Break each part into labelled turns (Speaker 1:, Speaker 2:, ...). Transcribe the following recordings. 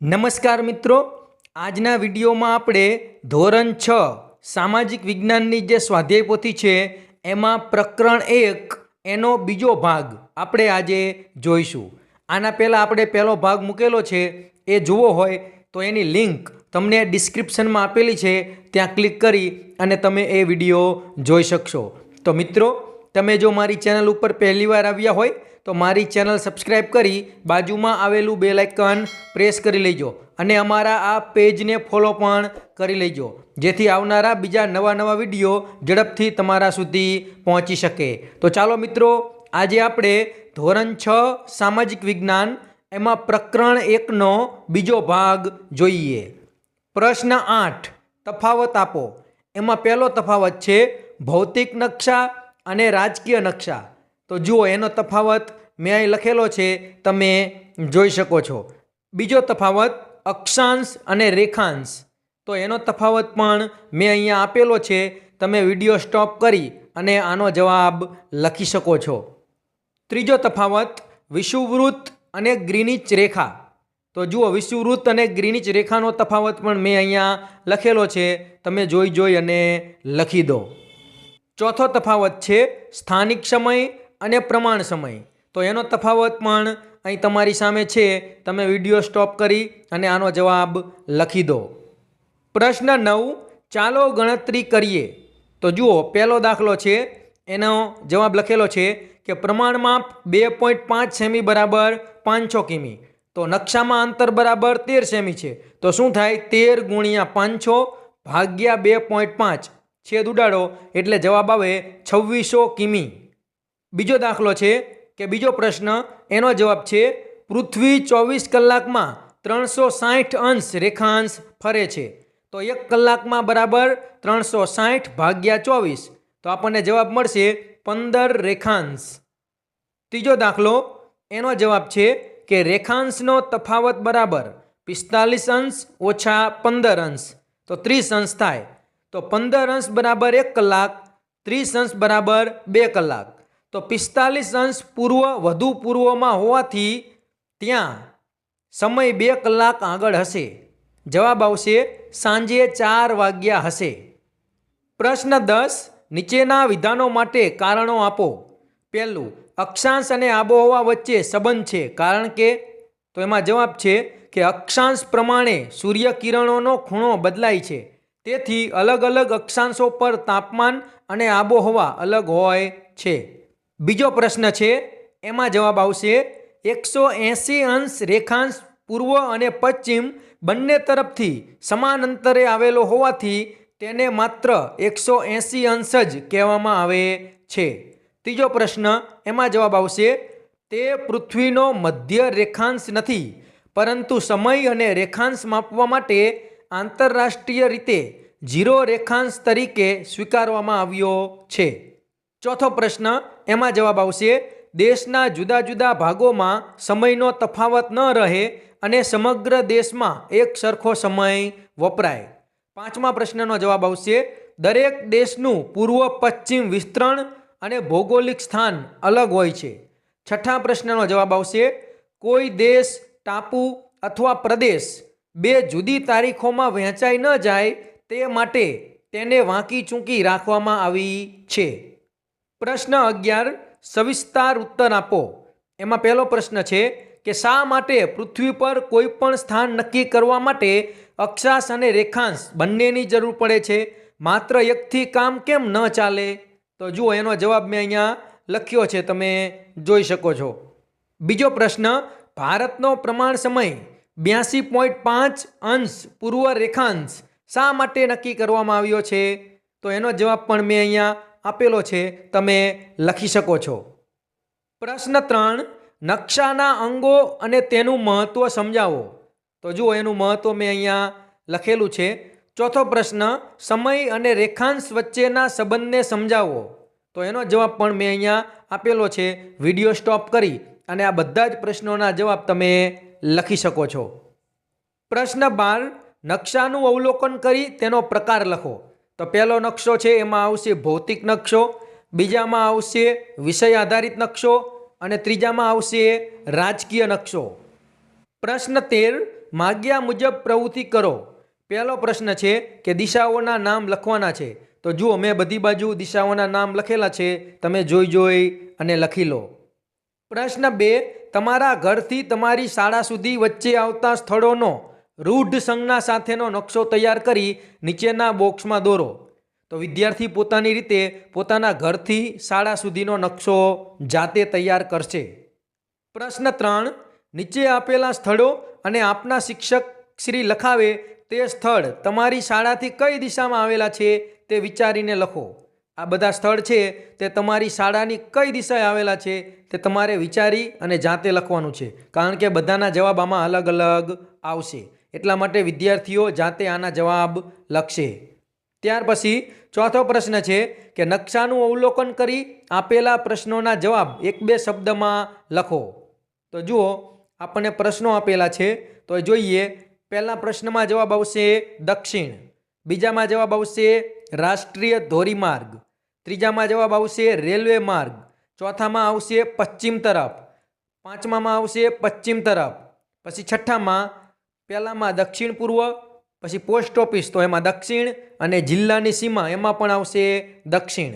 Speaker 1: નમસ્કાર મિત્રો, આજના વિડીયોમાં આપણે ધોરણ 6 સામાજિક વિજ્ઞાનની જે સ્વાધ્યાય પોથી છે એમાં પ્રકરણ 1 એનો બીજો ભાગ આપણે આજે જોઈશું। આના પહેલાં આપણે પહેલો ભાગ મૂકેલો છે, એ જોવો હોય તો એની લિંક તમને ડિસ્ક્રિપ્શનમાં આપેલી છે, ત્યાં ક્લિક કરી અને તમે એ વિડીયો જોઈ શકશો। તો મિત્રો, તમે જો મારી ચેનલ ઉપર પહેલીવાર આવ્યા હોય તો મારી ચેનલ સબસ્ક્રાઈબ કરી બાજુમાં આવેલું બેલ આઇકન પ્રેસ કરી લેજો અને અમારા આ પેજને ફોલો પણ કરી લેજો, જેથી આવનારા બીજા નવા વિડીયો ઝડપથી તમારા સુધી પહોંચી શકે। તો ચાલો મિત્રો, આજે આપણે ધોરણ 6 સામાજિક વિજ્ઞાન એમાં પ્રકરણ 1નો બીજો ભાગ જોઈએ। પ્રશ્ન 8, તફાવત આપો। એમાં પહેલો તફાવત છે ભૌતિક નકશા અને રાજકીય નકશા। તો જુઓ, એનો તફાવત મેં અહીં લખેલો છે, તમે જોઈ શકો છો। બીજો તફાવત અક્ષાંશ અને રેખાંશ। તો એનો તફાવત પણ મેં અહીંયા આપેલો છે, તમે વિડીયો સ્ટોપ કરી અને આનો જવાબ લખી શકો છો। ત્રીજો તફાવત વિષુવવૃત્ત અને ગ્રીનિચ રેખા। તો જુઓ, વિષુવવૃત્ત અને ગ્રીનિચ રેખાનો તફાવત પણ મેં અહીંયા લખેલો છે, તમે જોઈ અને લખી દો। ચોથો તફાવત છે સ્થાનિક સમય અને પ્રમાણ સમય। તો એનો તફાવત પણ અહીં તમારી સામે છે, તમે વિડીયો સ્ટોપ કરી અને આનો જવાબ લખી દો। પ્રશ્ન 9, ચાલો ગણતરી કરીએ। તો જુઓ, પહેલો દાખલો છે, એનો જવાબ લખેલો છે કે પ્રમાણમાપ 2.5 સેમી બરાબર 500 કિમી। તો નકશામાં અંતર બરાબર 13 સેમી છે, તો શું થાય? 13 ગુણ્યા 500 ભાગ્યા 2.5, છેદ ઉડાડો એટલે જવાબ આવે 2600 કિમી। બીજો દાખલો છે કે બીજો પ્રશ્ન, એનો જવાબ છે પૃથ્વી 24 કલાકમાં 360 અંશ રેખાંશ ફરે છે। તો 1 કલાકમાં બરાબર 360 ભાગ્યા 24, તો આપણને જવાબ મળશે 15 રેખાંશ। ત્રીજો દાખલો, એનો જવાબ છે કે રેખાંશનો તફાવત બરાબર 45 અંશ ઓછા 15 અંશ, તો 30 અંશ થાય। તો 15 અંશ બરાબર 1 કલાક, 30 અંશ બરાબર 2 કલાક। તો 45 અંશ વધુ પૂર્વમાં હોવાથી ત્યાં સમય 2 કલાક આગળ હશે, જવાબ આવશે સાંજે 4 વાગ્યા હશે। પ્રશ્ન 10, નીચેના વિધાનો માટે કારણો આપો। પહેલું, અક્ષાંશ અને આબોહવા વચ્ચે સંબંધ છે, કારણ કે? તો એમાં જવાબ છે કે અક્ષાંશ પ્રમાણે સૂર્યકિરણોનો ખૂણો બદલાય છે, તેથી અલગ અલગ અક્ષાંશો પર તાપમાન અને આબોહવા અલગ હોય છે। બીજો પ્રશ્ન છે, એમાં જવાબ આવશે 180 અંશ રેખાંશ પૂર્વ અને પશ્ચિમ બંને તરફથી સમાન અંતરે આવેલો હોવાથી તેને માત્ર 180 અંશ જ કહેવામાં આવે છે। ત્રીજો પ્રશ્ન, એમાં જવાબ આવશે તે પૃથ્વીનો મધ્ય રેખાંશ નથી, પરંતુ સમય અને રેખાંશ માપવા માટે આંતરરાષ્ટ્રીય રીતે 0 રેખાંશ તરીકે સ્વીકારવામાં આવ્યો છે। ચોથો પ્રશ્ન, એમાં જવાબ આવશે દેશના જુદા જુદા ભાગોમાં સમયનો તફાવત ન રહે અને સમગ્ર દેશમાં એક સરખો સમય વપરાય। પાંચમા પ્રશ્નનો જવાબ આવશે દરેક દેશનું પૂર્વ પશ્ચિમ વિસ્તરણ અને ભૌગોલિક સ્થાન અલગ હોય છે। છઠ્ઠા પ્રશ્નનો જવાબ આવશે કોઈ દેશ, ટાપુ અથવા પ્રદેશ 2 જુદી તારીખોમાં વહેંચાઈ ન જાય તે માટે તેને વાંકી ચૂંકી રાખવામાં આવી છે। પ્રશ્ન 11, સવિસ્તાર ઉત્તર આપો। એમાં પહેલો પ્રશ્ન છે કે શા માટે પૃથ્વી પર કોઈ પણ સ્થાન નક્કી કરવા માટે અક્ષાંશ અને રેખાંશ બંનેની જરૂર પડે છે? માત્ર એકથી કામ કેમ ન ચાલે? તો જુઓ, એનો જવાબ મેં અહીંયા લખ્યો છે, તમે જોઈ શકો છો। બીજો પ્રશ્ન, ભારતનો પ્રમાણ સમય 82.5 અંશ પૂર્વ રેખાંશ શા માટે નક્કી કરવામાં આવ્યો છે? તો એનો જવાબ પણ મેં અહીંયા આપેલો છે, તમે લખી શકો છો। પ્રશ્ન 3, નકશાના અંગો અને તેનું મહત્વ સમજાવો। તો જુઓ, એનું મહત્વ મેં અહીંયા લખેલું છે। ચોથો પ્રશ્ન, સમય અને રેખાંશ વચ્ચેના સંબંધને સમજાવો। તો એનો જવાબ પણ મેં અહીંયા આપેલો છે, વિડીયો સ્ટોપ કરી અને આ બધા જ પ્રશ્નોના જવાબ તમે લખી શકો છો। પ્રશ્ન 12, નકશાનું અવલોકન કરી તેનો પ્રકાર લખો। તો પહેલો નકશો છે, એમાં આવશે ભૌતિક નકશો, બીજામાં આવશે વિષય આધારિત નકશો અને ત્રીજામાં આવશે રાજકીય નકશો। પ્રશ્ન 13, માગ્યા મુજબ પ્રવૃત્તિ કરો. પહેલો પ્રશ્ન છે કે દિશાઓના નામ લખવાના છે. તો જુઓ, મેં બધી બાજુ દિશાઓના નામ લખેલા છે, તમે જોઈ અને લખી લો. પ્રશ્ન 2, તમારા ઘરથી તમારી શાળા સુધી વચ્ચે આવતા સ્થળોનો રૂઢ સંજ્ઞા સાથેનો નકશો તૈયાર કરી નીચેના બોક્સમાં દોરો. તો વિદ્યાર્થી પોતાની રીતે પોતાના ઘરથી શાળા સુધીનો નકશો જાતે તૈયાર કરશે. પ્રશ્ન 3, નીચે આપેલા સ્થળો અને આપના શિક્ષક શ્રી લખાવે તે સ્થળ તમારી શાળાથી કઈ દિશામાં આવેલા છે તે વિચારીને લખો. આ બધા સ્થળ છે તે તમારી શાળાની કઈ દિશાએ આવેલા છે તે તમારે વિચારી અને જાતે લખવાનું છે, કારણ કે બધાના જવાબ આમાં અલગ અલગ આવશે. એટલા માટે વિદ્યાર્થીઓ જાતે આના જવાબ લખશે. ત્યાર પછી ચોથો પ્રશ્ન છે કે નકશાનું અવલોકન કરી આપેલા પ્રશ્નોના જવાબ 1-2 શબ્દમાં લખો. તો જુઓ, આપણને પ્રશ્નો આપેલા છે, તો જોઈએ. પહેલા પ્રશ્નમાં જવાબ આવશે દક્ષિણ, બીજામાં જવાબ આવશે રાષ્ટ્રીય ધોરીમાર્ગ, ત્રીજામાં જવાબ આવશે રેલવે માર્ગ, ચોથામાં આવશે પશ્ચિમ તરફ, પાંચમામાં આવશે પશ્ચિમ તરફ, પછી છઠ્ઠામાં પહેલામાં દક્ષિણ પૂર્વ, પછી પોસ્ટ ઓફિસ તો એમાં દક્ષિણ, અને જિલ્લાની સીમા એમાં પણ આવશે દક્ષિણ.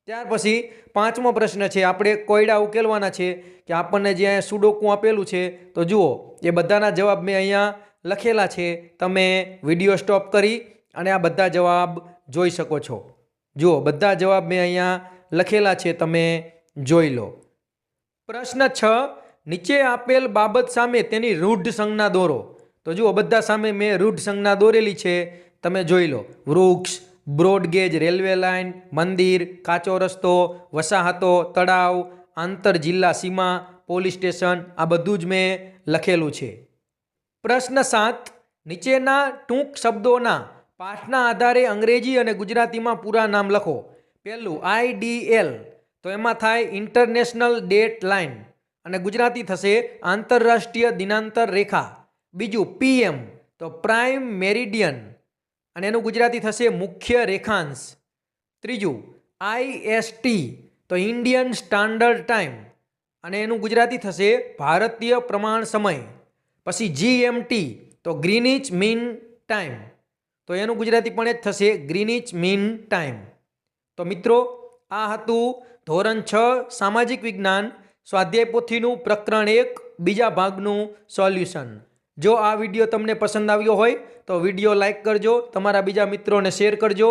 Speaker 1: ત્યાર પછી પાંચમો પ્રશ્ન છે, આપણે કોયડા ઉકેલવાના છે કે આપણને જે અહીંયા સુડોકું આપેલું છે, તો જુઓ એ બધાના જવાબ મેં અહીંયા લખેલા છે. તમે વિડીયો સ્ટોપ કરી અને આ બધા જવાબ જોઈ શકો છો. જુઓ, બધા જવાબ મેં અહીંયા લખેલા છે, તમે જોઈ લો. પ્રશ્ન 6, નીચે આપેલ બાબત સામે તેની રૂઢ સંજ્ઞા દોરો. તો જુઓ, બધા સામે મેં રૂઢ સંજ્ઞા દોરેલી છે, તમે જોઈ લો. વૃક્ષ, બ્રોડગેજ રેલવે લાઇન, મંદિર, કાચો રસ્તો, વસાહતો, તળાવ, આંતર જિલ્લા સીમા, પોલીસ સ્ટેશન, આ બધું જ મેં લખેલું છે. પ્રશ્ન 7, નીચેના ટૂંક શબ્દોના પાઠના આધારે અંગ્રેજી અને ગુજરાતીમાં પૂરા નામ લખો. પહેલું IDL, તો એમાં થાય ઇન્ટરનેશનલ ડેટ લાઇન, અને ગુજરાતી થશે આંતરરાષ્ટ્રીય દિનાંતર રેખા. બીજું PM, તો પ્રાઇમ મેરિડિયન, અને એનું ગુજરાતી થશે મુખ્ય રેખાંશ. ત્રીજું IST, તો ઇન્ડિયન સ્ટાન્ડર્ડ ટાઈમ, અને એનું ગુજરાતી થશે ભારતીય પ્રમાણ સમય. પછી GMT, તો ગ્રીનિચ મીન ટાઈમ, તો એનું ગુજરાતી પણ જ થશે ગ્રીનિચ મીન ટાઈમ. તો મિત્રો, આ હતું ધોરણ 6 સામાજિક વિજ્ઞાન સ્વાધ્યાય પોથીનું પ્રકરણ 1 બીજા ભાગનું સોલ્યુશન. જો આ વિડીયો તમને પસંદ આવ્યો હોય તો વિડીયો લાઇક કરજો, તમારા બીજા મિત્રોને શેર કરજો,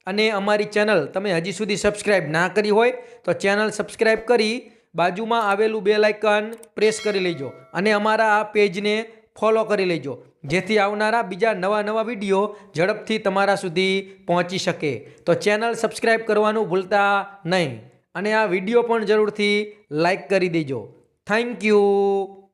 Speaker 1: અને અમારી ચેનલ તમે હજી સુધી સબસ્ક્રાઈબ ના કરી હોય તો ચેનલ સબસ્ક્રાઈબ કરી બાજુમાં આવેલું બેલ આઇકન પ્રેસ કરી લેજો, અને અમારા આ પેજને ફોલો કરી લેજો, જેથી આવનારા બીજા નવા વિડીયો ઝડપથી તમારા સુધી પહોંચી શકે. તો ચેનલ સબસ્ક્રાઈબ કરવાનું ભૂલતા નહીં, અને આ વિડીયો પણ જરૂરથી લાઇક કરી દેજો. Thank you.